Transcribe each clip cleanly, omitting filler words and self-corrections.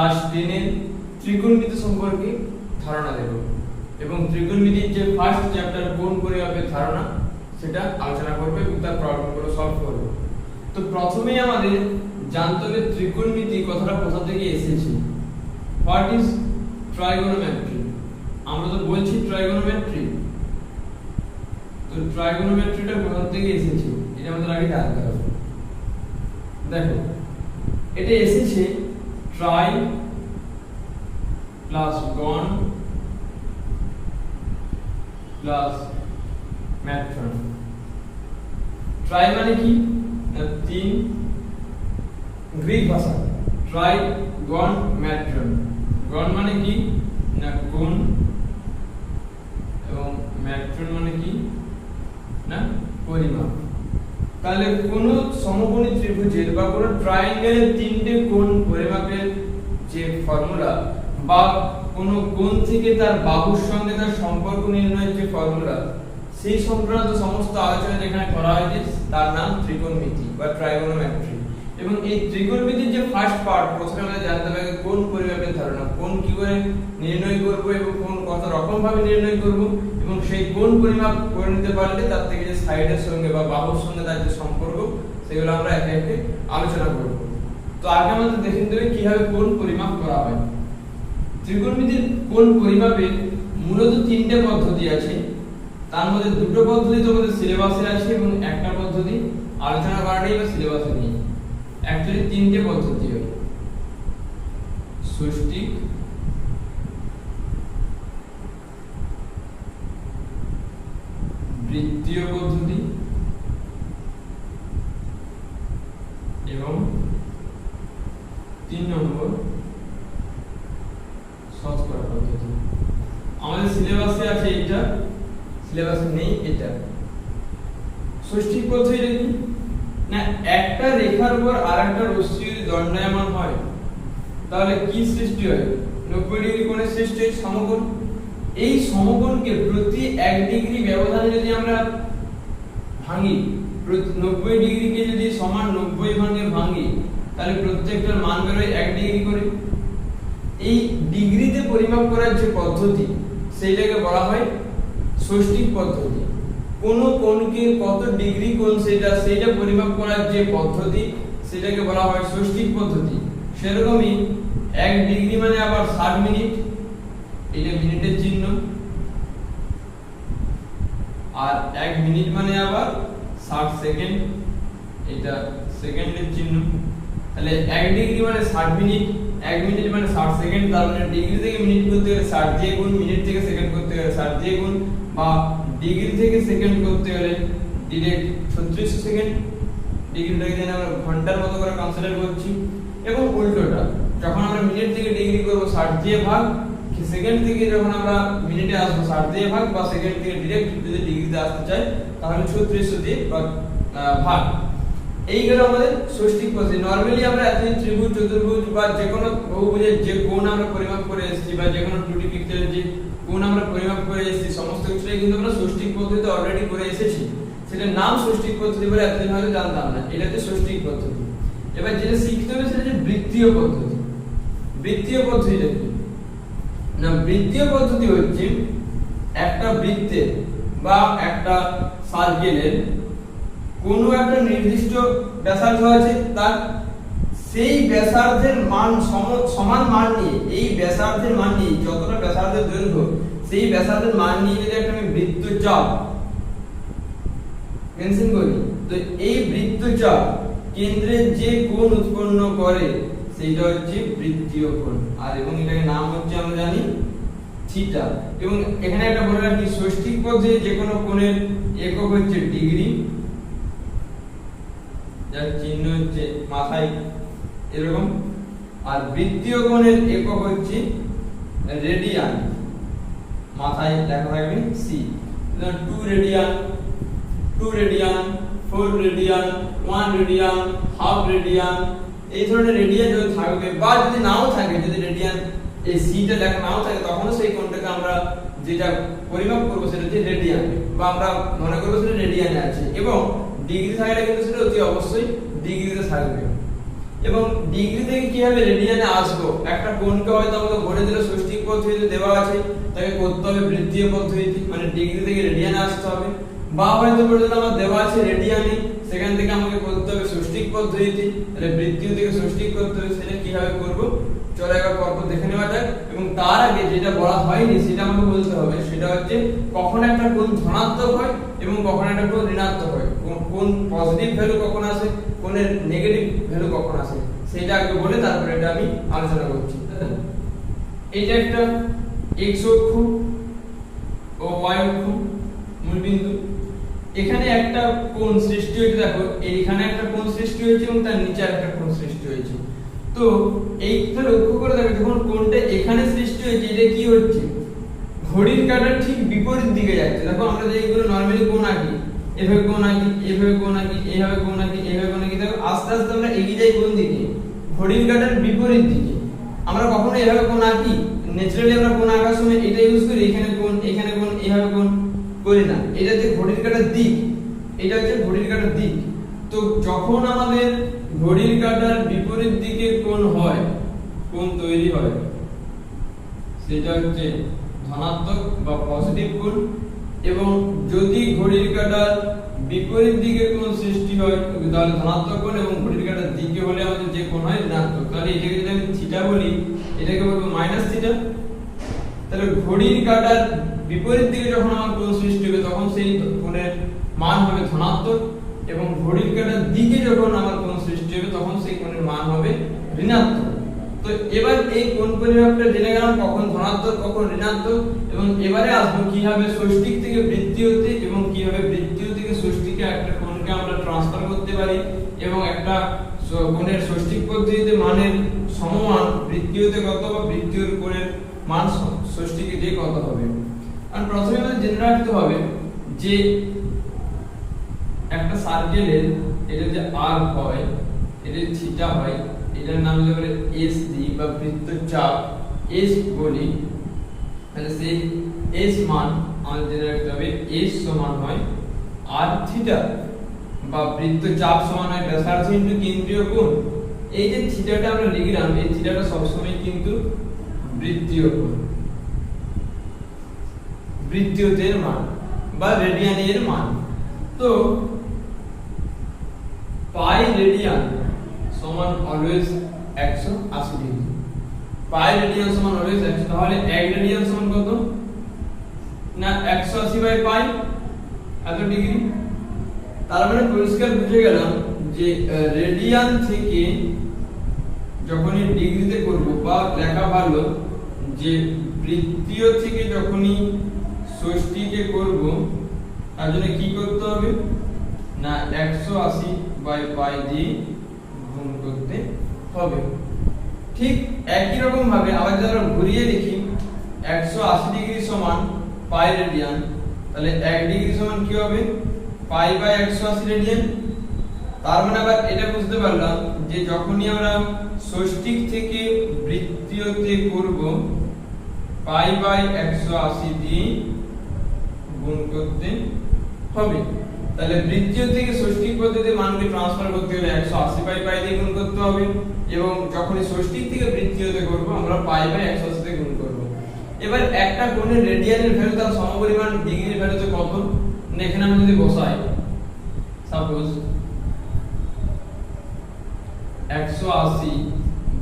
Class 10 এর ত্রিকোণমিতি সম্পর্কে ধারণা দেব এবং ত্রিকোণমিতির যে ফার্স্ট চ্যাপ্টার কোণ পরিমাপের ধারণা সেটা আলোচনা করব এবং তার প্রবলেমগুলো সলভ করব। তো প্রথমেই আমাদের জানতে হবে ত্রিকোণমিতি কথাটা কোথা থেকে এসেছে। What is trigonometry? আমরা তো বলছি ট্রাইগোনোমেট্রি, তো ট্রাইগোনোমেট্রিটা কোথা থেকে এসেছে এটা আমাদের আগে জানতে হবে। দেখো, এটা এসেছে ট্রাই প্লাস গণ প্লাস ম্যাট্রন। ট্রাই মানে কি না তিন, গ্রিক ভাষা ট্রাই গণ ম্যাট্রন। গণ মানে কি না কোণ এবং ম্যাট্রন মানে কি না পরিমাপ। তাহলে কোন সমকোণী ত্রিভুজের বা কোন ট্রায়াঙ্গেলের তিনটে কোণ পরিমাপের যে ফর্মুলা বা কোন কোণ থেকে তার বাহুর সঙ্গে তার সম্পর্ক নির্ণয়ের যে ফর্মুলা, সেই সংক্রান্ত সমস্ত আলোচনা যেখানে করা হয়েছে তার নাম ত্রিকোণমিতি বা ট্রাইগোনোমেট্রি। এবং এই ত্রিকোণমিতির যে ফার্স্ট পার্ট, প্রথমে আমরা জানতে হবে কোণ পরিমাপের ধারণা, কোণ কি করে নির্ণয় করব এবং কোণ কত রকম ভাবে নির্ণয় করব, এবং সেই কোণ পরিমাপ করে নিতে পারলে তার থেকে যে সাইডের সঙ্গে বা বাহুর সঙ্গে তার যে সম্পর্ক সেগুলো আমরা একে একে আলোচনা করব। তো আগে আমাদের দেখে নিতে হবে কিভাবে কোণ পরিমাপ করা হয়। ত্রিকোণমিতির কোণ পরিমাপের মূলত তিনটে পদ্ধতি আছে, তার মধ্যে দুটো পদ্ধতি তোমাদের সিলেবাসে আছে এবং একটা পদ্ধতি আলোচনা করা নেই বা সিলেবাসে নেই। অ্যাকচুয়ালি তিনটে পদ্ধতি হয়, ষষ্ঠিক, বৃত্তীয় পদ্ধতি এবং 3 নম্বর শতকরা পদ্ধতি। আমাদের সিলেবাসে আছে এটা, সিলেবাসে নেই এটা। ষষ্ঠিক পদ্ধতিটা কি না, একটা রেখার উপর আরেকটা রশ্মি যদি দণ্ডায়মান হয় তাহলে কি সৃষ্টি হয়? 90 ডিগ্রি কোণের সৃষ্টি হয়, সমকোণ। এই সমকোণকে প্রতি 1 ডিগ্রি ব্যবধানে যদি আমরা ভাঙি, 90 ডিগ্রিকে যদি সমান 90 ভাগে ভাঙি তাহলে প্রত্যেকটার মান বেরোয় 1 ডিগ্রি করে। এই ডিগ্রিতে পরিমাপ করার যে পদ্ধতি সেইটাকে বলা হয় ষষ্ঠিক পদ্ধতি। কোন কোণকে কত ডিগ্রি কোণ সেটা পরিমাপ করার যে পদ্ধতি সেটাকে বলা হয় ষষ্ঠিক পদ্ধতি। সেরকমই 1 ডিগ্রি মানে আবার 60 মিনিট, এটা মিনিটের চিহ্ন, আর 1 মিনিট মানে আবার 60 সেকেন্ড, এটা সেকেন্ডের চিহ্ন। তাহলে 1 ডিগ্রি মানে 60 মিনিট, 1 মিনিট মানে 60 সেকেন্ড। তার মানে ডিগ্রি থেকে মিনিট করতে গেলে 60 দিয়ে গুণ, মিনিট থেকে সেকেন্ড করতে গেলে 60 দিয়ে গুণ, বা ডিগ্রি থেকে সেকেন্ড করতে গেলে ডিরেক্ট 3600 সেকেন্ড। ডিগ্রিটাকে যেন আমরা ঘন্টার মতো করে কনসিডার করছি। এবং উল্টোটা, যখন আমরা মিনিট থেকে ডিগ্রি করব 60 দিয়ে ভাগ, সেকেন্ড থেকে যখন আমরা মিনিটে আসবো 60 দিয়ে ভাগ, বা সেকেন্ড থেকে ডাইরেক্ট যদি ডিগ্রিতে আসতে চাই তাহলে 3600 দিয়ে ভাগ। এই গেল আমাদের ষষ্ঠিক পদ্ধতি। নরমালি আমরা এতদিন ত্রিভুজ, চতুর্ভুজ বা যে কোনো বহুভুজের যে কোণ আমরা পরিমাপ করে এসেছি বা যে কোনো 2D পিকচারের যে কোণ আমরা পরিমাপ করে এসেছি সমস্ত কিছুটাই কিন্তু আমরা ষষ্ঠিক পদ্ধতিতে অলরেডি করে এসেছি। সেটার নাম ষষ্ঠিক পদ্ধতি বলে এতদিন হয়তো জানতাম না, এটা হচ্ছে ষষ্ঠিক পদ্ধতি। এবার যেটা শিখতে হবে সেটা হচ্ছে বৃত্তীয় পদ্ধতি। বৃত্তীয় পদ্ধতিটা কি না, বৃত্তীয় পদ্ধতি হচ্ছে একটা বৃত্তের বা একটা সার্কেলের কোনো একটা নির্দিষ্ট ব্যাসার্ধ আছে, তার সেই ব্যাসার্ধের মান সমান মান নিয়ে, এই ব্যাসার্ধের মান নিয়ে, যতটা ব্যাসার্ধের দৈর্ঘ্য সেই ব্যাসার্ধের মান নিয়ে যদি একটা আমি বৃত্তচাপ মেনশন করি, তো এই বৃত্তচাপ কেন্দ্রে যে কোণ উৎপন্ন করে সেইটা হচ্ছে বৃত্তীয় কোণ। আর এবং এটাকে নাম হচ্ছে আমরা জানি থিটা। এবং এখানে একটা বলে রাখি, ষষ্ঠিক পদ্ধতি যে কোনো কোণের একক হচ্ছে ডিগ্রি, যার চিহ্ন হচ্ছে মাথায় এরকম, আর বৃত্তীয় কোণের একক হচ্ছে রেডিয়ান, মাথায় লেখা থাকবে C. 2 radian, 2 radian, 4 radian, 1 radian, half radian, এই ধরনের রেডিয়ান যদি থাকবে বা যদি নাও থাকে, যদি রেডিয়ান এই সিটা লেখা নাও থাকে তখনও সেই কোণটাকে আমরা যেটা পরিমাপ করব সেটা হচ্ছে রেডিয়ান, বা আমরা মনে করব সেটা রেডিয়ানে আছে। এবং ডিগ্রি থাকলে কিন্তু সেটা অতি অবশ্যই ডিগ্রিতে থাকবে। এবং ডিগ্রি থেকে কিভাবে রেডিয়ানে আসবো, একটা কোণকে হয়তো আমাকে বলে দিল ষষ্ঠিক পদ্ধতিতে দেওয়া আছে, তাকে করতে হবে বৃত্তীয় পদ্ধতি, মানে ডিগ্রি থেকে রেডিয়ানে আসতে হবে, বা হয়তো বলে দিল আমার দেওয়া আছে রেডিয়ানে, সেখান থেকে আমাকে করতে হবে ষষ্ঠিক পদ্ধতি, তাহলে বৃত্তীয় থেকে ষষ্ঠিক করতে হবে, সেটা কিভাবে করব চলো একবার পরপর দেখে নেওয়া যাক। এবং তার আগে যেটা বলা হয়নি সেটা আমাকে বলতে হবে, সেটা হচ্ছে কখন একটা কোণ ধনাত্মক হয় এবং কখন একটা কোণ ঋণাত্মক হয়, কোন পজিটিভ ভ্যালু কখন আসে, কোণের নেগেটিভ ভ্যালু কখন আসে, সেটা আগে বলে তারপরে এটা আমি আলোচনা করছি। এইটা একটা x অক্ষ ও y অক্ষ মূল বিন্দু, এখানে একটা কোণ সৃষ্টি হয়েছে, দেখো এইখানে একটা কোণ সৃষ্টি হয়েছে এবং তার নিচে একটা কোণ সৃষ্টি হয়েছে। তো এইটা লক্ষ্য করে দেখো, যখন কোণটা এখানে সৃষ্টি হয়েছে এটা কি হচ্ছে, ঘড়ির কাঁটার ঠিক বিপরীত দিকে যাচ্ছে। দেখো আমরা যে এগুলো নরমালি কোণ আঁকি, এভাবে কোণ আঁকি, এভাবে কোণ আঁকি, এইভাবে কোণ আঁকি, এইভাবে কোণ আঁকি, দেখো আস্তে আস্তে আমরা এগিয়ে যাই কোন দিকে, ঘড়ির কাঁটার বিপরীত দিকে। আমরা কখনো এভাবে কোণ আঁকি, ন্যাচারালি আমরা কোণ আঁকার সময় এটা ইউজ করি, এখানে কোণ, এখানে কোণ, এইভাবে কোণ করি না, এটা হচ্ছে ঘড়ির কাঁটার দিক, এটা হচ্ছে ঘড়ির কাঁটার দিক। তো যখন আমাদের ঘড়ির কাঁটার বিপরীত দিকে কোণ হয়, কোণ তৈরি হয়, সেটা হচ্ছে ধনাত্মক বা পজিটিভ কোণ। এবং যদি ঘড়ির কাঁটার বিপরীত দিকে কোণ সৃষ্টি হয় তাহলে ধনাত্মক কোণ, এবং ঘড়ির কাঁটার দিকে হলে আমাদের যে কোণ হয় ঋণাত্মক। তাহলে এটাকে যদি আমি থিটা বলি, এটাকে বলবো মাইনাস থিটা। তাহলে ঘড়ির কাঁটার বিপরীত দিকে যখন আমার কোণ সৃষ্টি হবে তখন সেই কোণের মান হবে ধনাত্মক, এবং ঘড়ির কাঁটার দিকে যখন আমার কোণ সৃষ্টি হবে তখন সেই কোণের মান হবে ঋণাত্মক। তো এবার এই কোণ পরিমাপটা জেনে গেলাম কখন ধনাত্মক কখন ঋণাত্মক, এবং এবারে আসবো কিভাবে ষষ্ঠিক থেকে বৃত্তীয়তে এবং কিভাবে বৃত্তীয় থেকে ষষ্ঠিকে একটা কোণকে আমরা ট্রান্সফার করতে পারি, এবং একটা কোণের ষষ্ঠিক পদ্ধতিতে মানের সমমান বৃত্তীয়তে কত বা বৃত্তীয় কোণের মান ষষ্ঠিকে যে কত হবে। আর প্রথমে আমাদের জেনে রাখতে হবে যে একটা সার্কেলের এটা যে আর্ক হয়, এটা থিটা হয়, এটার নাম হলো এস ডি বা বৃত্তচাপ এস বলি। তাহলে সেই এস মান আমাদের জেনে রাখতে হবে, এস সমান হয় আর থিটা, বা বৃত্তচাপ সমান হয় ব্যাসার্ধ ইনটু কেন্দ্রীয় কোণ। এই যে থিটাটা আমরা লিখলাম, এই থিটাটা সবসময় কিন্তু বৃত্তীয় কোণ, বৃত্তীয়তের মান বা রেডিয়ানের মান। তো পাই রেডিয়ান সমান অলওয়েজ 180 ডিগ্রি, পাই রেডিয়ান সমান অলওয়েজ 100। তাহলে 1 রেডিয়ান সমান কত না 180 বাই পাই, এত ডিগ্রি। তার মানে পরিষ্কার বুঝে গেলাম যে রেডিয়ান থেকে যখনই ডিগ্রিতে করব, বা লেখা ভালো যে বৃত্তীয় থেকে যখনই ষষ্ঠীকে করব তার জন্য কি করতে হবে না 180 বাই পাই দিয়ে গুণ করতে হবে। ঠিক একই রকম ভাবে আবার যদি আমরা ঘুরিয়ে লিখি 180 ডিগ্রি সমান পাই রেডিয়ান, তাহলে 1 ডিগ্রি সমান কি হবে পাই বাই 180 রেডিয়ান। তার মানে আবার এটা বুঝতে পারলাম যে যখনই আমরা ষষ্ঠিক থেকে বৃত্তীয়তে করব পাই বাই 180 দিয়ে গুণ করতে হবে। তাহলে বৃত্তীয় থেকে ষষ্ঠিক পদ্ধতিতে মানকে ট্রান্সফার করতে হলে 180 বাই পাই দিয়ে গুণ করতে হবে, এবং যখনই ষষ্ঠিক থেকে বৃত্তীয়তে করব আমরা পাই বাই 180 দিয়ে গুণ করব। এবার একটা কোণের রেডিয়ানের ভ্যালু তার সমপরিমাণ ডিগ্রির ভ্যালুতে কত, মানে এখানে আমি যদি বসাই সাপোজ 180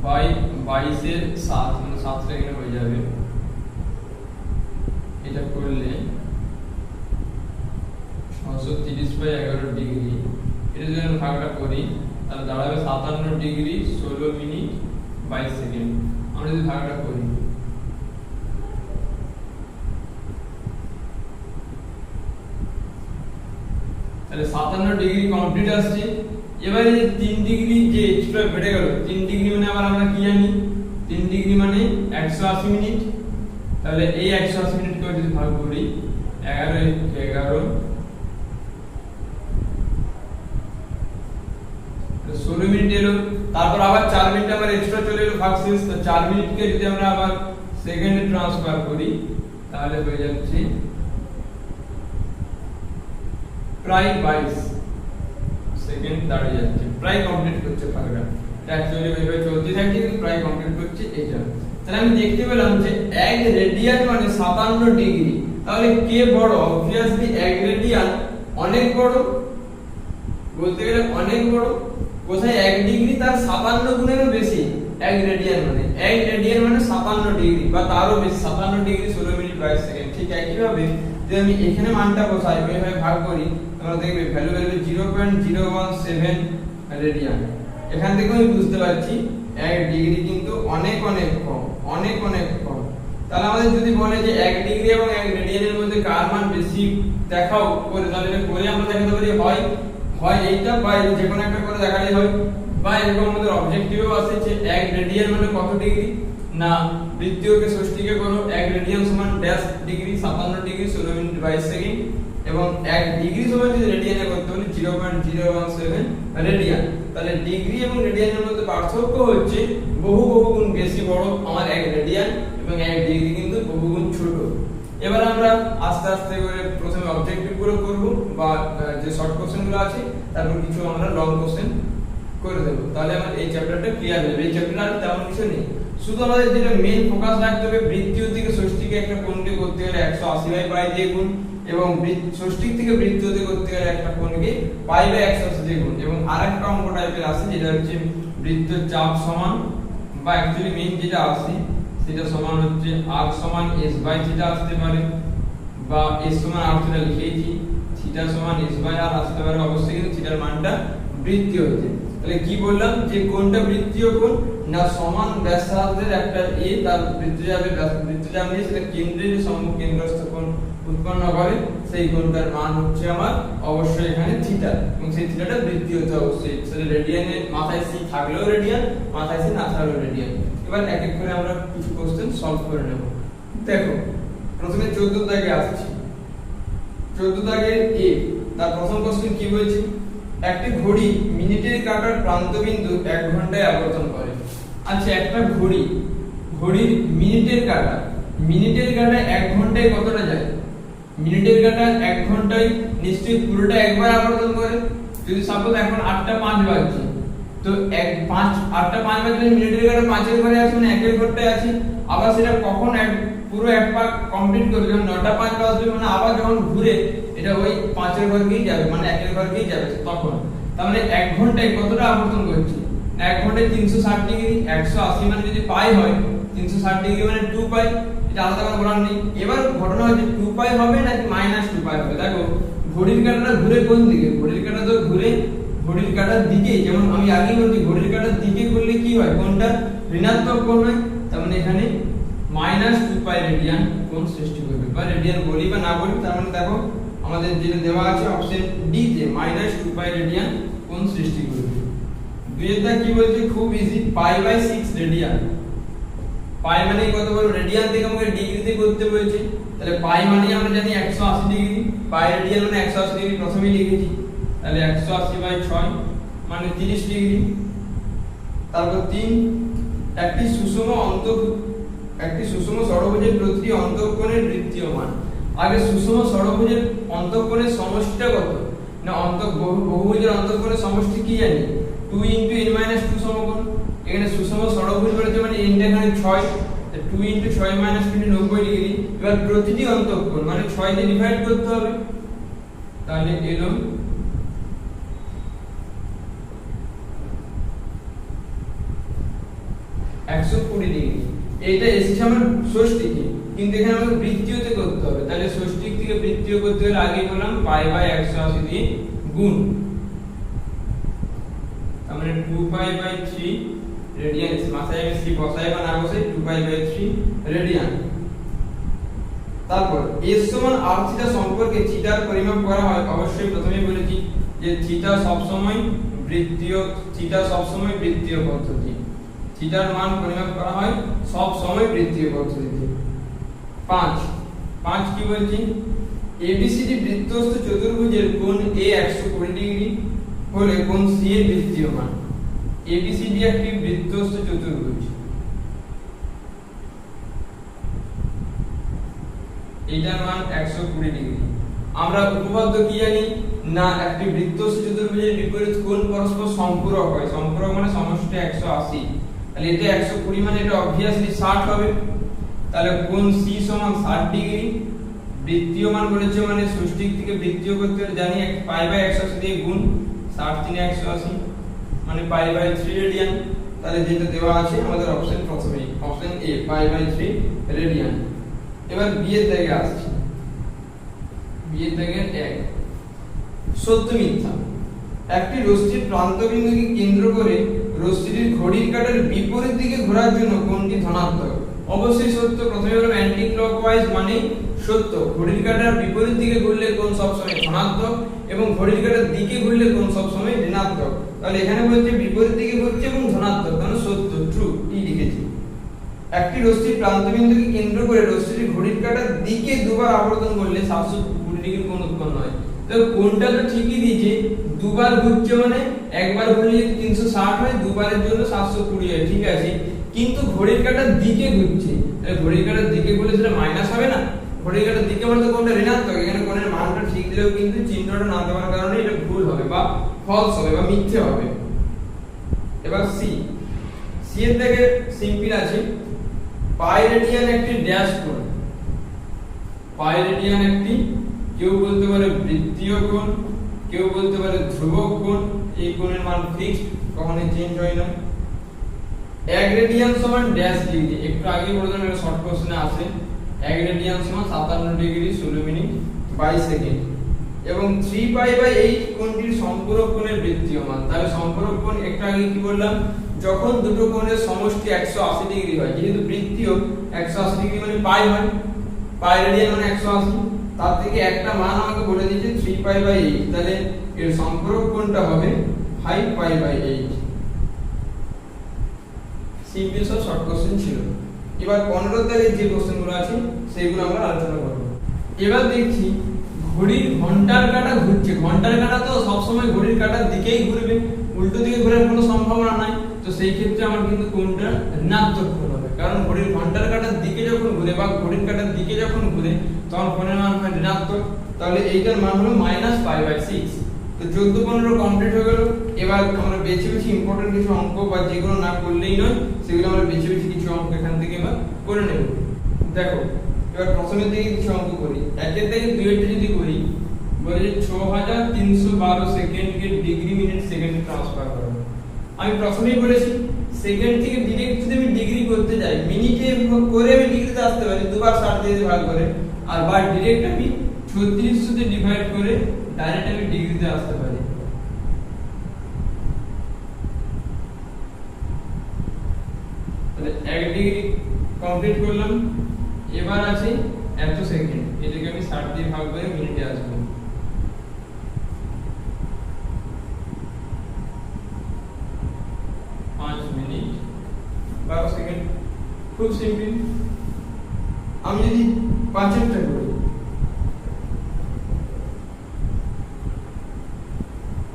বাই 22 এর 7, মানে 7 টা এখানে হয়ে যাবে। এটা করলে 630 বাই 11 ডিগ্রি, এটা যদি আমরা ভাগটা করি তাহলে দাঁড়াবে 57 ডিগ্রি 16 মিনিট 22 সেকেন্ড। আমরা যদি ভাগটা করি তাহলে 57 ডিগ্রি কমপ্লিট আসছে। এবারে যে 3 ডিগ্রি যে এক্সট্রা বেড়ে গেল, 3 ডিগ্রি মানে আবার আমরা কি জানি 3 ডিগ্রি মানে 180 মিনিট। তাহলে এই 180 মিনিট করে যদি ভাগ করি 11 16 মিনিট এলো, তারপর আবার 4 মিনিট আবার এক্সট্রা চলে এলো ভাগশেষ। তো 4 মিনিটকে যদি আমরা আবার সেকেন্ডে ট্রান্সফার করি তাহলে হয়ে যাচ্ছে প্রায় 22 সেকেন্ড দাঁড়িয়ে যাচ্ছে, প্রায় কমপ্লিট করছে ভাগটা। অ্যাকচুয়ালি এইভাবে চলতে থাকছে কিন্তু প্রায় কমপ্লিট করছে এটা। তাহলে আমি দেখতে পেলাম যে 1 রেডিয়ান মানে 57 ডিগ্রি। তাহলে কে বড়? অবভিয়াসলি 1 রেডিয়ান অনেক বড়, বলতে গেলে অনেক বড়। কোথায় 1 ডিগ্রি তার 57 গুণেরও বেশি। 1 রেডিয়ান মানে 57 ডিগ্রি বা তারও বেশি, 57 ডিগ্রি 16 মিনিট 22 সেকেন্ড। ঠিক একই ভাবে যদি আমি এখানে মানটা বসাই, ওইভাবে ভাগ করি, তোমরা দেখবে ভ্যালু বেরোবে 0.017 রেডিয়ান। এখান থেকে আমি বুঝতে পারছি 1 ডিগ্রি কিন্তু অনেক অনেক কম, অনেক অনেক কম। তাহলে আমাদের যদি বলে যে 1 ডিগ্রি এবং 1 রেডিয়ানের মধ্যে কার মান বেশি দেখাও করে, তাহলে এটা করে আমরা দেখাতে পারি হয় এইটা বা যে কোনো একটা করে দেখালেই হয়। বা এরকম আমাদের অবজেক্টিভও আছে যে 1 রেডিয়ান মানে কত ডিগ্রি, না বৃত্তীয়কে ষষ্ঠীকে করো 1 রেডিয়ান সমান dash degree 57 degree 16 minute 22 second, এবং 1 ডিগ্রি সমান যদি রেডিয়ানে করতে হলে 0.017 রেডিয়ান। তাহলে ডিগ্রি এবং রেডিয়ানের মধ্যে পার্থক্য হচ্ছে বহু গুণ বেশি বড় আমার 1 রেডিয়ান, এবং 1 ডিগ্রি কিন্তু বহু গুণ ছোট। এবার আমরা আস্তে আস্তে করে প্রথমে অবজেক্টিভ গুলো করব বা যে শর্ট কোশ্চেন গুলো আছে, তারপর কিছু আমরা লং কোশ্চেন করে দেব। তাহলে আমার এই চ্যাপ্টারটা ক্লিয়ার হবে। এই চ্যাপ্টারে আর তেমন কিছু নেই, শুধু আমাদের যেটা মেইন ফোকাস রাখতে হবে বৃত্তীয় থেকে ষষ্ঠীকে একটা কোণকে করতে গেলে 180/π দিয়ে গুণ, এবং ষষ্ঠীক থেকে বৃত্তীয়তে করতে গেলে একটা কোণকে π/180 দিয়ে গুণ। এবং আরেকটা অঙ্ক টাইপের আছে যেটা হচ্ছে বৃত্তের চাপ সমান, বা অ্যাকচুয়ালি মেইন যেটা আছে সেটা সমান হচ্ছে r সমান s/θ আসতে পারে, বা s সমান r থিটা লিখেছি, θ সমান s/r আসতে পারে। অবশ্যই কিন্তু থিটার মানটা বৃত্তীয় হচ্ছে। তাহলে কি বললাম যে কোনটা বৃত্তীয় কোণ, না সমান ব্যাসার্ধের একটা a তার বৃত্তচাপ নিয়ে সেটা কেন্দ্রের সম্মুখ কেন্দ্রস্থ কোণ উৎপন্ন করে, সেই কোণটার মান হচ্ছে আমার অবশ্যই এখানে থিটা, এবং সেই থিটাটা বৃত্তীয় হতে অবশ্যই। সেটা রেডিয়ানে মাথায় c থাকলেও রেডিয়ান, মাথায় c না থাকলেও রেডিয়ান। এবার এক এক করে আমরা কিছু কোশ্চেন সলভ করে নেব। দেখো প্রথমে 14 দাগে আসছি। 14 দাগের a, তার প্রথম কোশ্চেন কি বলছে, একটি ঘড়ি মিনিটের কাঁটার প্রান্তবিন্দু 1 ঘন্টায় আবর্তন করে। আচ্ছা, একটা ঘড়ির মিনিটের কাঁটা 1 ঘন্টায় কতটা যায়? মিনিটের কাঁটা 1 ঘন্টায় নিশ্চয়ই পুরোটা একবার আবর্তন করে। যদি সাপোজ এখন 8:05 বাজছে, তো 8:05 বাজলে মিনিটের কাঁটা 5 এর ঘরে আছে, মানে 1 এর ঘরটায় আছে। আবার সেটা কখন পুরো এক পাক কমপ্লিট করবে, যখন 9:05 বাজবে, মানে আবার যখন ঘুরে এটা ওই 5 এর ঘরকেই যাবে, মানে 1 এর ঘরকেই যাবে তখন। তার মানে 1 ঘন্টায় কতটা আবর্তন করছে? 1 ঘন্টায় 360 ডিগ্রি, 180 মানে যদি পাই হয়, 360 ডিগ্রি মানে 2π, এটা আলাদা করে বলার নেই। এবার ঘটনা হচ্ছে 2π হবে নাকি -2π হবে। দেখো ঘড়ির কাঁটাটা ঘুরে কোন দিকে? ঘড়ির কাঁটা তো ঘুরে ঘড়ির কাঁটার দিকে, যেমন আমি আগেই বলছি ঘড়ির কাঁটার দিকে করলে কি হয়, কোনটা ঋণাত্মক কোণ হয়। তার মানে এখানে -2π রেডিয়ান কোণ সৃষ্টি করবে, বা রেডিয়ান বলি বা না বলি, তার মানে দেখো আমাদের যেটা দেওয়া আছে অপশন ডি তে -2π রেডিয়ান কোণ সৃষ্টি করবে। দুইটা কি বলছে, খুব ইজি, π/6 রেডিয়ান। পাই মানে কত বলবো, রেডিয়ান থেকে আমাকে ডিগ্রিতে করতে বলেছে, তাহলে পাই মানে আমরা জানি 180 ডিগ্রি, পাই রেডিয়ান মানে 180 ডিগ্রি প্রথমেই লিখেছি, তাহলে 180/6 মানে 30 ডিগ্রি। তারপর 3, একটি সুষম ষড়ভুজের প্রতিটি অন্তঃকোণের বৃত্তীয় মান। আগে সুষম ষড়ভুজের অন্তঃকোণের সমষ্টিটা কত, না বহুভুজের অন্তঃকোণের সমষ্টি কি জানি, 2 * n - 2 সমকোণ। এখানে সুষম ষড়ভুজ বলেছে মানে n টা এখানে 6, 2 * 6 - 2 90 ডিগ্রি। এবার প্রতিটি অন্তঃকোণ মানে 6 দিয়ে ডিভাইড করতে হবে, তাহলে এলো 120 ডিগ্রি। এইটা এসেছে আমার ষষ্ঠীকে, কিন্তু এখানে আমাকে বৃত্তীয়তে করতে হবে, তাহলে ষষ্ঠীক থেকে বৃত্তীয় করতে হলে আগে বললাম π/180 দিয়ে গুণ, তার মানে 2π/3 রেডিয়ান। মাথায় আমি c বসাই বা না বসাই, 2π/3 রেডিয়ান। তারপর s সমান r থিটা সম্পর্কে থিটার পরিমাপ করা হয়। অবশ্যই প্রথমেই বলেছি যে থিটা সবসময় বৃত্তীয় পদ্ধতি, থিটার মান পরিমাপ করা হয় সব সময় বৃত্তীয় পদ্ধতিতে। 5 কি বলছি, ABCD বৃত্তস্থ চতুর্ভুজের কোণ A 120 ডিগ্রি হলে কোণ C এর বৃত্তীয় মান। ABCD একটি বৃত্তস্থ চতুর্ভুজ, এটার মান 120 ডিগ্রি। আমরা উপপাদ্য কি জানি না, একটি বৃত্তস্থ চতুর্ভুজের বিপরীত কোণ পরস্পর সম্পূরক হয়। সম্পূরক মানে সমষ্টি 180, তাহলে এটা 120 মানে এটা অবভিয়াসলি 60 হবে। তাহলে কোণ C সমান 60 ডিগ্রি। বৃত্তীয় মান বলেছে মানে ষষ্ঠিক থেকে বৃত্তীয় করতে জানি পাই বাই 180 দিয়ে গুণ 60 3 180 মানে পাই বাই 3 রেডিয়ান। তাহলে যেটা দেওয়া আছে আমাদের অপশন প্রথমেই option A pi by 3 radian. এবার বি এর দাগে আসছে, বি এর দাগে 1 সত্য মিথ্যা। একটি রশ্মির প্রান্তবিন্দুকে কেন্দ্র করে রশ্মিটির ঘড়ির কাঁটার বিপরীত দিকে ঘোরার জন্য কোণটি ধনাত্মক। অবশ্যই সত্য। প্রথমে হলো অ্যান্টি ক্লকওয়াইজ মানে সত্য, ঘড়ির কাঁটার বিপরীত দিকে ঘুরলে কোণ সবসময় ধনাত্মক এবং ঘড়ির কাঁটার দিকে ঘুরলে কোণ সবসময় ঋণাত্মক। তাহলে এখানে বলছে বিপরীত দিকে ঘুরছে এবং ধনাত্মক, মানে সত্য, ট্রু, টি লিখেছি। একটি রশ্মির প্রান্তবিন্দুকে কেন্দ্র করে রশ্মিটির ঘড়ির কাঁটার দিকে দুবার আবর্তন করলে 720 ডিগ্রি কোণ উৎপন্ন হয়। তো কোণটা তো ঠিকই দিয়েছে, দুবার ঘুরছে মানে একবার ঘুরলে 360 হয়, দুবারের জন্য 720 হয়, ঠিক আছে। কিন্তু ঘড়ির কাঁটার দিকে ঘুরছে, তাহলে ঘড়ির কাঁটার দিকে ঘুরলে সেটা মাইনাস হবে না? ঘড়ির কাঁটার দিকে মানে তো কোণটা ঋণাত্মক, এখানে কোণের মানটা ঠিক দিলেও কিন্তু চিহ্নটা না দেওয়ার কারণে এটা ভুল হবে বা ফলস হবে বা মিথ্যে হবে। এবার সি, সি এর থেকে সিম্পল আছে, পাই রেডিয়ান একটি ড্যাশ কোণ। পাই রেডিয়ান একটি, কেউ বলতে পারে বৃত্তীয় কোণ, কেউ বলতে পারে ধ্রুবক কোণ। এই কোণের মান ফিক্সড, কখনোই চেঞ্জ হয় না। 1 রেডিয়ান সমান ড্যাশ ডিগ্রি, একটু আগে বললাম এটা শর্ট কোশ্চেনে আসে। 1 রেডিয়ান সমান 57 ডিগ্রি 16 মিনিট 22 সেকেন্ড এবং 3 পাই বাই 8 কোণটির সম্পূরক কোণের বৃত্তীয় মান। তাহলে সম্পূরক কোণ একটু আগে কি বললাম, যখন দুটো কোণের সমষ্টি 180 ডিগ্রি হয়, যেহেতু বৃত্তীয় 180 ডিগ্রি মানে পাই হয়, পাই রেডিয়ান মানে 180, তার থেকে একটা মান আমাকে বলে দিয়েছে 3 পাই বাই 8, তাহলে এর সম্পূরক কোণটা হবে 5 পাই বাই 8। সিম্পল সব শর্ট কোশ্চেন ছিল। এবার 15 তারিখে যে কোশ্চেনগুলো আছে সেইগুলো আমরা আলোচনা করব। এবার দেখছি ঘড়ির ঘন্টার কাঁটা ঘুরছে। ঘন্টার কাঁটা তো সব সময় ঘড়ির কাঁটার দিকেই ঘুরবে, উল্টো দিকে ঘোরার কোনো সম্ভাবনা নাই। তো সেই ক্ষেত্রে আমার কিন্তু কোণটা ঋণাত্মক কোণ হবে, কারণ ঘড়ির ঘন্টার কাঁটার দিকে যখন ঘুরে বা ঘড়ির কাঁটার দিকে যখন ঘুরে তখন কোণের মান হয় ঋণাত্মক। তাহলে এইটার মান হলো -π/6। তো 14 15 কমপ্লিট হয়ে গেল। এবার আমরা বেছে বেছে ইম্পর্টেন্ট কিছু অঙ্ক বা যেগুলো না করলেই নয় সেগুলো আমরা বেছে বেছে কিছু অঙ্ক এখান থেকে এবার করে নেব। দেখো এবার প্রথমের দিকে কিছু অঙ্ক করি। একের থেকে দুইয়েরটা যদি করি, বলে যে 6312 সেকেন্ডকে ডিগ্রি মিনিট সেকেন্ডে ট্রান্সফার করো। আমি প্রথমেই বলেছি সেকেন্ড থেকে ডিরেক্ট যদি আমি ডিগ্রি করতে যাই, মিনিটে করে আমি ডিগ্রিতে আসতে পারি, দুবার 60 দিয়ে ভাগ করে, আর বা ডিরেক্ট আমি 3600 তে ডিভাইড করে ডাইরেক্ট আমি ডিগ্রিতে আসতে পারি। তাহলে 1 ডিগ্রি কমপ্লিট করলাম। এবার আছে এত সেকেন্ড, এটাকে আমি 60 দিয়ে ভাগ করে মিনিটে আসবো। মিনিট 12 সেকেন্ড, খুব সিম্পল। আমি যদি 5টা করি,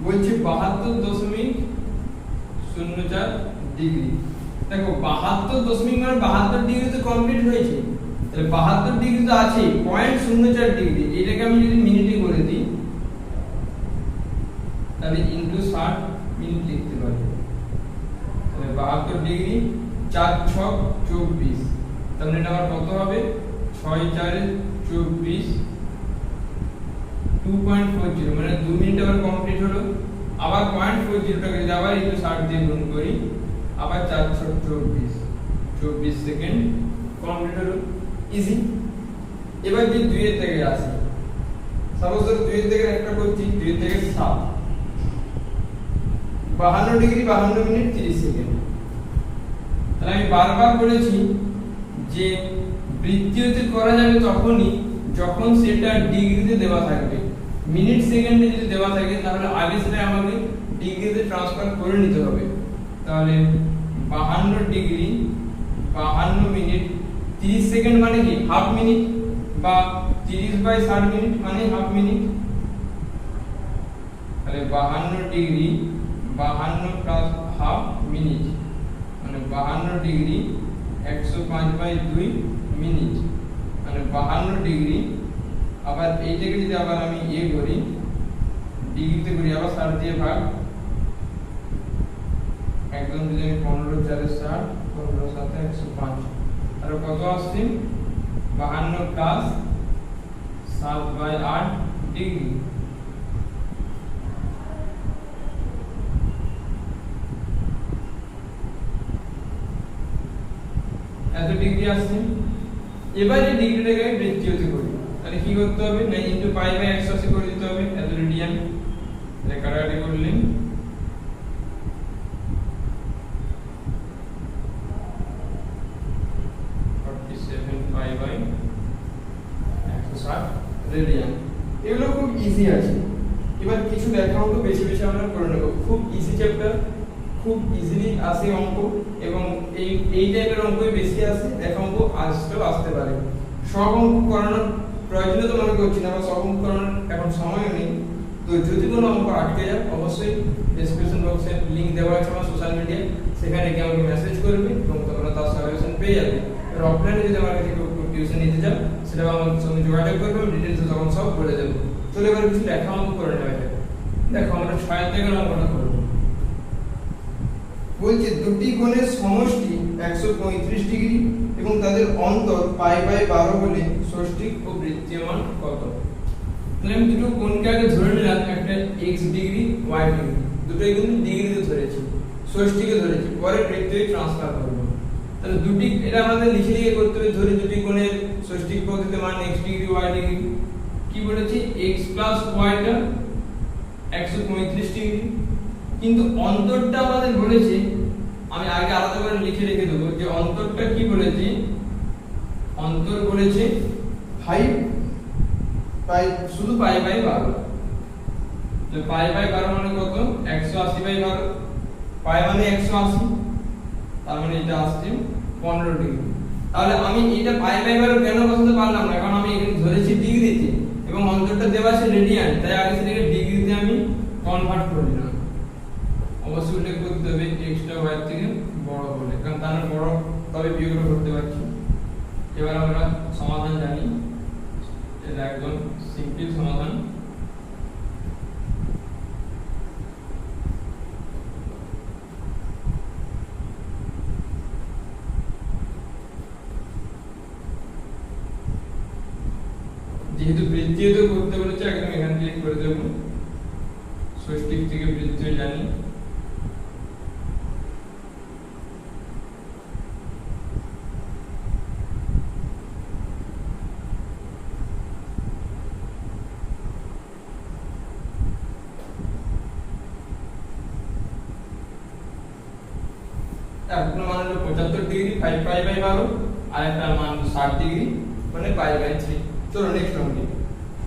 বলছি 72.04 ডিগ্রি। দেখো 72 মানে 72 ডিগ্রি তো কমপ্লিট হয়েছে, তাহলে 72 ডিগ্রি তো আছে, 0.04 ডিগ্রি, এটাকে আমি যদি মিনিটে করে দিই তাহলে ইনটু 60 মিনিট লিখতে পারি। তাহলে 72 ডিগ্রি 4 6 24, তাহলে এটা আমার কত হবে 6 4 24 2.40, মানে 2 মিনিট আবার কমপ্লিট হলো। আবার 0.40 টাকে যদি আবার একটু 60 দিয়ে গুণ করি, আবার 4 6 24 সেকেন্ড কমপ্লিট হলো, ইজি। এবার যে 2 এর থেকে আসি, সাপোজ ধর 2 এর থেকে একটা করছি, 2 এর থেকে 7, 52 ডিগ্রি 52 মিনিট 30 সেকেন্ড। তাহলে আমি বারবার বলেছি যে বৃত্তীয়তে করা যাবে তখনই যখন সেটা ডিগ্রিতে দেওয়া থাকবে। মিনিট সেকেন্ডে যদি দেওয়া থাকে তাহলে আগে সেটা আমাকে ডিগ্রিতে ট্রান্সফার করে নিতে হবে। তাহলে 52 ডিগ্রি 52 মিনিট 30 সেকেন্ড মানে কি হাফ মিনিট, বা 30/60 মিনিট মানে হাফ মিনিট। তাহলে 52 ডিগ্রি 52 প্লাস হাফ মিনিট মানে 52 ডিগ্রি 105/2 মিনিট, মানে 52 ডিগ্রি আবার এইটাকে যদি আবার আমি করি ডিগ্রিতে করি, আবার 60 দিয়ে ভাগ, একদম যদি আমি 15 4 60, 15 7 105, আর কত আসছে 52 প্লাস 7/8 ডিগ্রি। এত ডিগ্রি আসছে। এবার এই ডিগ্রিটাকে বৃত্তীয়তে করি, তাহলে কি করতে হবে না ইনটু পাই বাই 180 করে দিতে হবে, এত রেডিয়ান। তাহলে কাটাকাটি করলে 47 পাই বাই 160 রেডিয়ান। এগুলো খুব ইজি আছে। এবার কিছু লেখা অঙ্ক বেশি বেশি আমরা করে নেব, খুব ইজি চ্যাপ্টার, খুব ইজিলি আসে অঙ্ক, এবং এই টাইপের অঙ্কই বেশি আসে, লেখা অঙ্ক আসতে পারে। সব অঙ্ক করানোর প্রয়োজনীয় তো মনে করছি না, বা সব অঙ্ক করানোর এখন সময় নেই। তো যদি কোনো অঙ্ক আটকে যায় অবশ্যই ডেসক্রিপশন বক্সে লিংক দেওয়া আছে আমার সোশ্যাল মিডিয়ায়, সেখানে গিয়ে আমাকে মেসেজ করবে এবং তোমরা তার সলিউশন পেয়ে যাবে। আর অফলাইনে যদি আমার কাছে টিউশন নিতে চাও সেটা আমার সঙ্গে যোগাযোগ করবে, আমি ডিটেলস তখন সব বলে দেবো। চলো এবার কিছু লেখা অঙ্ক করে নেওয়া যাবে। দেখো আমরা 6 থেকে অঙ্কটা করব। বলছে দুটি কোণের সমষ্টি 135 ডিগ্রি এবং তাদের অন্তর পাই বাই 12 হলে ষষ্ঠিক ও বৃত্তীয় মান কত? তাহলে আমি দুটো কোণকে আগে ধরে নিলাম, একটা x ডিগ্রি y ডিগ্রি, দুটোই কিন্তু ডিগ্রিতে ধরেছি, ষষ্ঠিকে ধরেছি, পরে বৃত্তীয় ট্রান্সফার করব। তাহলে দুটি এটা আমাদের লিখে করতে হবে। ধরে দুটি কোণের ষষ্ঠিক পদ্ধতিতে মান x ডিগ্রি y ডিগ্রি, কি বলেছি x প্লাস y টা 135 ডিগ্রি, কিন্তু অন্তরটা আমাদের বলেছে, আমি আগে আলাদা করে লিখে রেখে দেবো যে অন্তরটা কি বলেছে, অন্তর বলেছে 5 পাই, শুধু পাই বাই 12। তো পাই বাই 12 মানে কত 180 বাই 12, পাই মানে 180, তার মানে এটা আসছে 15 ডিগ্রি। তাহলে আমি এটা পাই বাই 12 কেন বসাতে পারলাম না, কারণ আমি এখানে ধরেছি ডিগ্রিতে এবং অন্তরটা দেওয়া আছে রেডিয়ান, তাই আগে সেটাকে ডিগ্রিতে আমি কনভার্ট করে নিলাম। অবশ্যই উল্লেখ করতে হবে x টা y থেকে বড় বলে, কারণ তার বড় তবে বিয়োগটা করতে পারছি। এবার আমরা সমাধান জানি, এটা একদম সিম্পল সমাধান। যেহেতু বৃত্তীয়তে করতে বলেছে একদম এখানে ক্লিক করে দেব, ষষ্ঠিক থেকে বৃত্তীয় জানি। একটা মান হলো 75 ডিগ্রি 5 পাই বাই 12, আর একটা মান 60 ডিগ্রি মানে পাই বাই 3। চলো নেক্সট অঙ্কে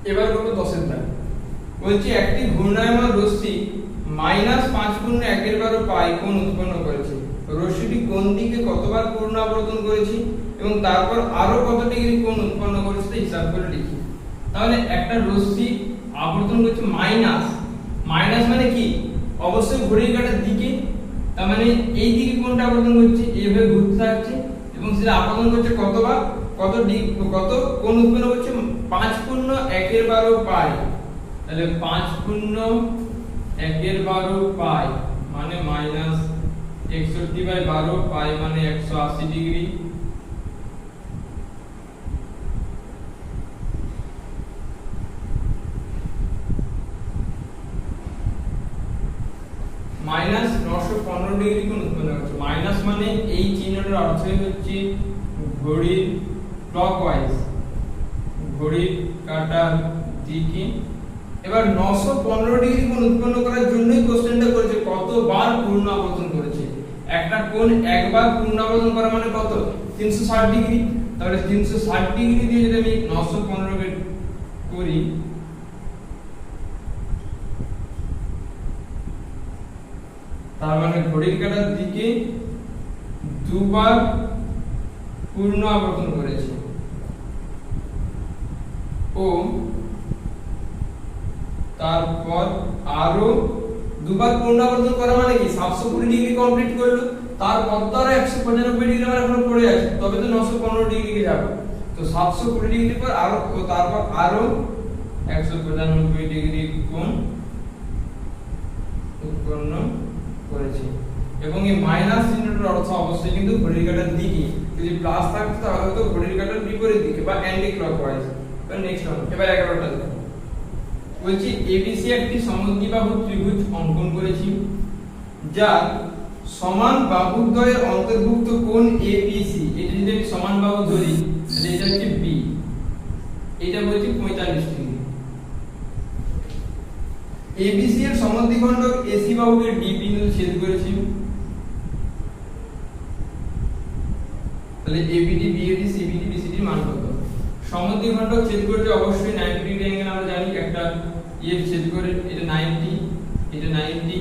এবার করব 10 এর দাগ। বলছি একটি ঘূর্ণায়মান রশ্মি -5 × 10^12 পাই কোণ উৎপন্ন করেছে, রশ্মিটি কোন দিকে কতবার পূর্ণ আবর্তন করেছে এবং তারপর আরো কত ডিগ্রি কোণ উৎপন্ন করেছে হিসাব করে লিখি। তাহলে একটা রশ্মি আবর্তন করছে মাইনাস, মাইনাস মানে কি অবশ্যই ঘড়ির কাঁটার দিকে, তার মানে এই দিকে কোণটা আবর্তন করছে, এইভাবে ঘুরতে থাকছে এবং সেটা আবর্তন করছে কতবার, কত কোণ উৎপন্ন করছে 5×1^12 পাই। তাহলে 5×1^12 পাই মানে -61/12 পাই মানে 180 ডিগ্রি। -915 ডিগ্রি কোণ উৎপন্ন করছে। মাইনাস মানে এই চিহ্নটার অর্থই হচ্ছে ঘড়ির ক্লকওয়াইজ, ঘড়ির কাঁটার দিকে। এবার 915 ডিগ্রি কোণ উৎপন্ন করার জন্যই কোশ্চেনটা করেছে কতবার পূর্ণ আবর্তন করেছে। একটা কোণ একবার পূর্ণ আবর্তন করা মানে কত 360 ডিগ্রি। তাহলে 360 ডিগ্রি দিয়ে যদি আমি 915 কে করি, তার মানে ঘড়ির কাঁটার দিকে দুবার পূর্ণ আবর্তন করেছে ও তারপর আরো দুবার পূর্ণ আবর্তন করা মানে কি 720 ডিগ্রি কমপ্লিট করলো, তারপর তো আর 195 ডিগ্রি আমার এখনো পড়ে আছে, তবে তো 915 ডিগ্রি কে যাব। তো 720 ডিগ্রি পর আরো তারপর আরো 195 ডিগ্রি কোণ উৎপন্ন করেছে। এবং এই মাইনাস চিহ্নটার অর্থ অবশ্যই কিন্তু ঘড়ির কাঁটার দিকে, যদি প্লাস থাকতো তাহলে হয়তো ঘড়ির কাঁটার বিপরীত দিকে বা অ্যান্টি ক্লকওয়াইজ। এবার নেক্সট ওয়ান, এবার 11টা দেখো। বলছি এবিসি একটি সমদ্বিবাহু ত্রিভুজ অঙ্কন করেছি যার সমান বাহুদ্বয়ের অন্তর্ভুক্ত কোণ এবিসি, এটা যদি আমি সমান বাহু ধরি তাহলে এটা হচ্ছে বি, এটা বলছি 45 ডিগ্রি। এবিসি এর সমদ্বিখণ্ডক এসি বাহুকে ডি বিন্দুতে ছেদ করেছি, তাহলে এবিডি বিএডি সিবিডি বিসিডি মান কত? সমদ্বিখণ্ডক ছেদ করতে অবশ্যই 90 ডিগ্রি অ্যাঙ্গেল আমরা জানি, একটা এর ছেদ করে এটা 90, এটা 90,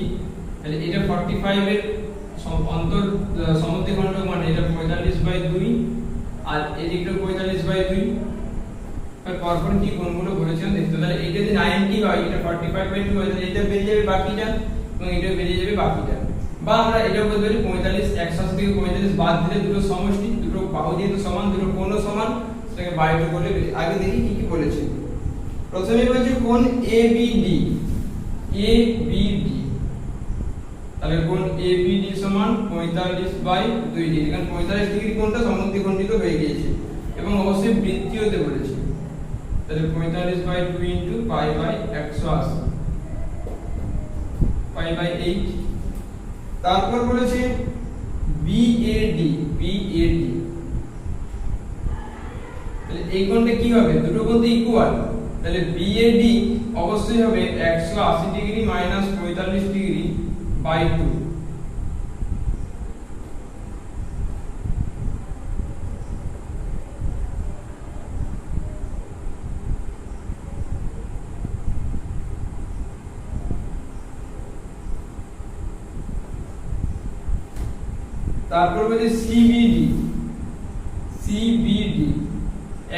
তাহলে এটা 45 এর অন্তর সমদ্বিখণ্ডক মানে এটা 45/2 আর এদিকটা 45/2। পরপর কি কোণগুলো বলেছিলাম দেখতে, তাহলে এটা যদি 90 হয়, এটা 45/2 হয়, তাহলে এটা বেরিয়ে যাবে বাকিটা এবং এটা বেরিয়ে যাবে বাকিটা। বা আমরা এটা বলতে পারি 45 180 থেকে 45 বাদ দিলে দুটো সমষ্টি, দুটো বাহু যেহেতু সমান, দুটো কোণও সমান, সেটাকে বাইরে করলে আগে দেখি কি কি বলেছে। প্রথমে বলছে কোণ এবিডি, এবিডি তাহলে কোণ এবিডি সমান 45/2 ডিগ্রি, কারণ 45 ডিগ্রি কোণটা সমদ্বিখণ্ডিত হয়ে গিয়েছে এবং অবশ্যই বৃত্তীয়তে বলেছে, তাহলে 45/2 ইনটু π/180 π/8। তারপর বলেছে বিএডি, বিএডি তাহলে এই কোণটা কি হবে? দুটো কোণ তো ইকুয়াল, তাহলে বিএডি অবশ্যই হবে 180 ডিগ্রি মাইনাস 45 ডিগ্রি বাই 2। তারপর বলছে সিবিডি, সিবিডি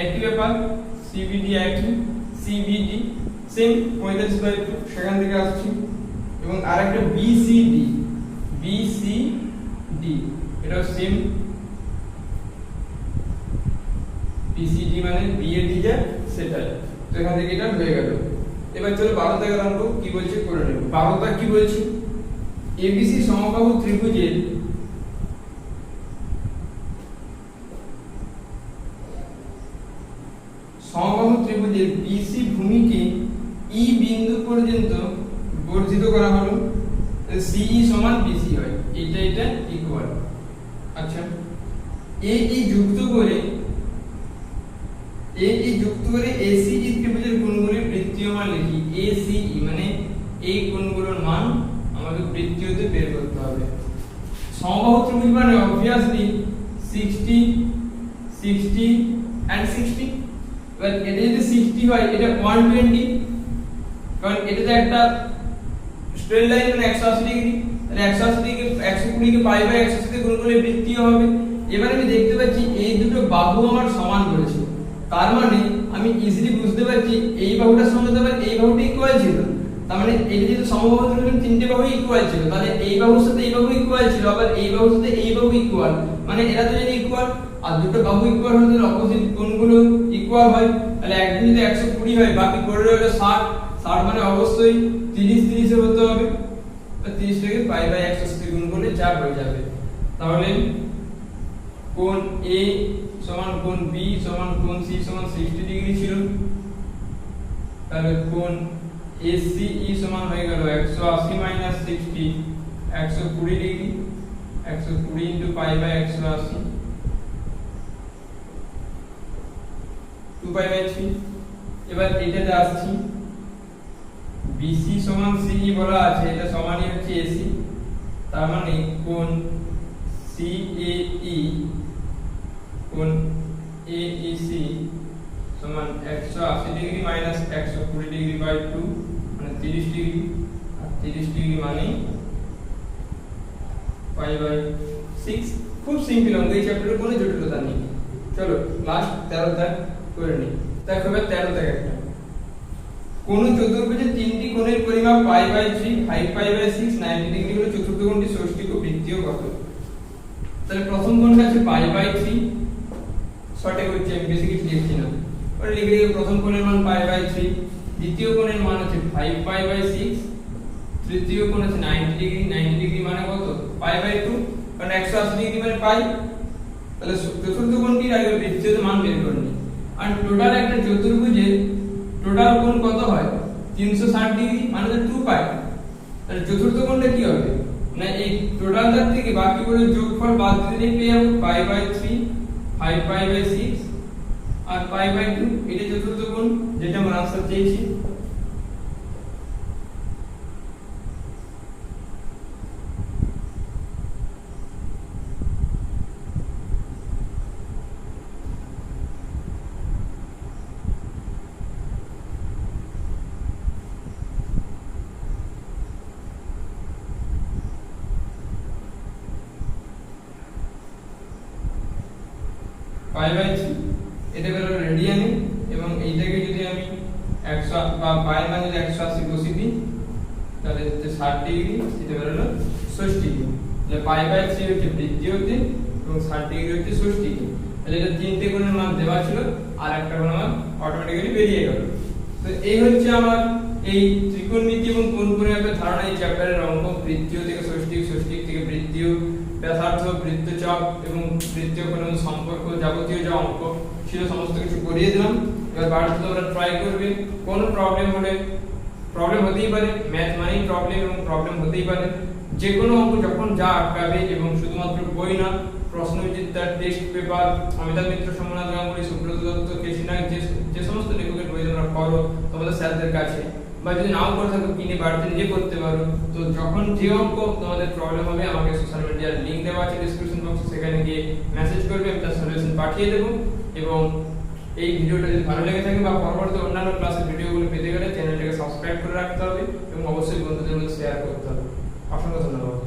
একই ব্যাপার, সিবিডি একই, সিবিডি সেম 45/2 সেখান থেকে আসছে। এবং আরেকটা বিসিডি, বিসিডি এটাও সেম, বিসিডি মানে বিএডি যা সেটাই, তো এখান থেকে এটা হয়ে গেল। এবার চলো 12 থেকে আরম্ভ, কি বলছে করে নেব। 12টা কি বলছে? এবিসি সমবাহু ত্রিভুজের সমবাহু ত্রিভুজের বিসি ভূমিকে ই বিন্দু পর্যন্ত বর্ধিত করা হলো, সিই সমান বিসি হয়, এটা এটা ইকুয়াল। আচ্ছা এই যুক্ত করে এসিই ত্রিভুজের কোণগুলির বৃত্তীয় মান লিখি। এসিই মানে এই কোণগুলোর মান আমাদের বৃত্তীয়তে বের করতে হবে। সমবাহু ত্রিভুজ মানে obviously 60 60 and 60। এবার এটা যদি 60 হয়, এটা 120, কারণ এটা তো একটা স্ট্রেট লাইন মানে 180 ডিগ্রি, তাহলে 180 ডিগ্রি 120 কে π/180 তে গুণ করলে বৃত্তীয় হবে। এবার আমি দেখতে পাচ্ছি এই দুটো বাহু আমার সমান করেছে, তার মানে আমি ইজিলি বুঝতে পারছি এই বাহুটার সঙ্গে তো এই বাহুটা ইকুয়াল ছিল, তার মানে এটা যেহেতু সমবাহু ত্রিভুজের তিনটে বাহু ইকুয়াল ছিল, তাহলে এই বাহুর সাথে এই বাহু ইকুয়াল ছিল, আবার এই বাহুর সাথে এই বাহু ইকুয়াল, মানে এরা তো যদি ইকুয়াল আর দুটো বাহু ইকুয়াল হলে তাহলে অপোজিট কোণগুলো ইকুয়াল হয়। তাহলে একদিন যদি 120 হয়, বাকি পড়ে রইল 60, 60 মানে অবশ্যই 30 30 এ হতে হবে, 30 টাকে π/180 গুণ করলে 4 হয়ে যাবে। তাহলে কোণ এ সমান কোণ বি সমান কোণ সি সমান 60 ডিগ্রি ছিল, তাহলে কোণ এসিই সমান হয়ে গেল 180 মাইনাস 60 120 ডিগ্রি, 120 ইনটু π/180 2π/3। এবার এটাতে আসছি, বিসি সমান সিই বলা আছে, এটা সমানই হচ্ছে এসি, তার মানে কোণ সিএই কোণ এইসি সমান 180 ডিগ্রি মাইনাস 120 ডিগ্রি বাই 2 মানে 30 ডিগ্রি, আর 30 ডিগ্রি মানে π/6। খুব সিম্পল অঙ্ক, এই চ্যাপ্টারে কোনো জটিলতা নেই। চলো লাস্ট 13 দাগ করে নিই। দেখো এবার 13 দাগ একটা, কোন চতুর্ভুজের তিনটি কোণের পরিমাপ π/3 5π/6 90 ডিগ্রি হলে চতুর্থ কোণটি ষষ্ঠিক ও বৃত্তীয় কত? তাহলে প্রথম কোণটা আছে π/3 শর্টে করছি, আমি বেশি কিছু লিখছি না। ওটা লিখে দিই, প্রথম কোণের মান π/3, দ্বিতীয় কোণের মান হচ্ছে 5π/6, তৃতীয় কোণ হচ্ছে 90 ডিগ্রি। 90 ডিগ্রি মানে কত? π/2, কারণ 180 ডিগ্রি মানে পাই। তাহলে চতুর্থ কোণটির আগে বৃত্তীয় মান বের করে নিই। আর টোটাল একটা চতুর্ভুজের টোটাল কোণ কত হয়? 360 ডিগ্রি মানে তো 2π। তাহলে চতুর্থ কোণটা কি হবে? না এই টোটালটার থেকে বাকিগুলোর যোগফল বাদ দিলেই পেয়ে যাবো π/3, 5π/6 আর π/2। এটা চতুর্থ কোণ, যেটা আমরা আনসার চেয়েছি। π/3 এটা বের হলো রেডিয়ানে, এবং এইটাকে যদি আমি 100 বা পাই মানে 180 বসিয়ে দিই তাহলে হচ্ছে 60 ডিগ্রি, এটা বের হলো 60 ডিগ্রি। তাহলে π/3 হচ্ছে বৃত্তীয়তে এবং 60 ডিগ্রি হচ্ছে 60 ডিগ্রি। তাহলে এটা তিনটে কোণের মান দেওয়া ছিল, আর একটা কোণের মান অটোমেটিক্যালি বেরিয়ে গেল। তো এই হচ্ছে আমার এই ত্রিকোণমিতি এবং কোণ পরিমাপের ধারণা এই চ্যাপ্টারের অঙ্ক। বৃত্তীয় থেকে ষষ্ঠিক, ষষ্ঠিক থেকে বৃত্তীয়, ব্যাসার্ধ, বৃত্তচাপ এবং বৃত্তীয় কোণের সম্পর্ক, যাবতীয় যে অঙ্ক ছিল সমস্ত কিছু করিয়ে দিলাম। এবার বাড়িতে তোমরা ট্রাই করবে। কোনো প্রবলেম হলে, প্রবলেম হতেই পারে, ম্যাথ মানেই প্রবলেম এবং প্রবলেম হতেই পারে। যে কোনো অঙ্ক যখন যা আটকাবে, এবং শুধুমাত্র বই না, প্রশ্নবিচিত্রা, টেস্ট পেপার, অমিতাভ মিত্র, সোমনাথ গাঙ্গুলি, সুব্রত দত্ত, কেসি নাগ, যে সমস্ত লেখকের বই তোমরা পড়ো তোমাদের স্যারদের কাছে, বা যদি নাও করে থাকো কিনে বাড়িতে নিজে করতে পারো। তো যখন যে অঙ্ক তোমাদের প্রবলেম হবে, আমাকে সোশ্যাল মিডিয়ার লিংক দেওয়া আছে ডেসক্রিপশন বক্সে, সেখানে গিয়ে মেসেজ করবে, আমি তার সলিউশন পাঠিয়ে দেবো। এবং এই ভিডিওটা যদি ভালো লেগে থাকে বা পরবর্তী অন্যান্য ক্লাসের ভিডিওগুলো পেতে গেলে চ্যানেলটাকে সাবস্ক্রাইব করে রাখতে হবে এবং অবশ্যই বন্ধুদের মধ্যে শেয়ার করতে হবে। অসংখ্য ধন্যবাদ।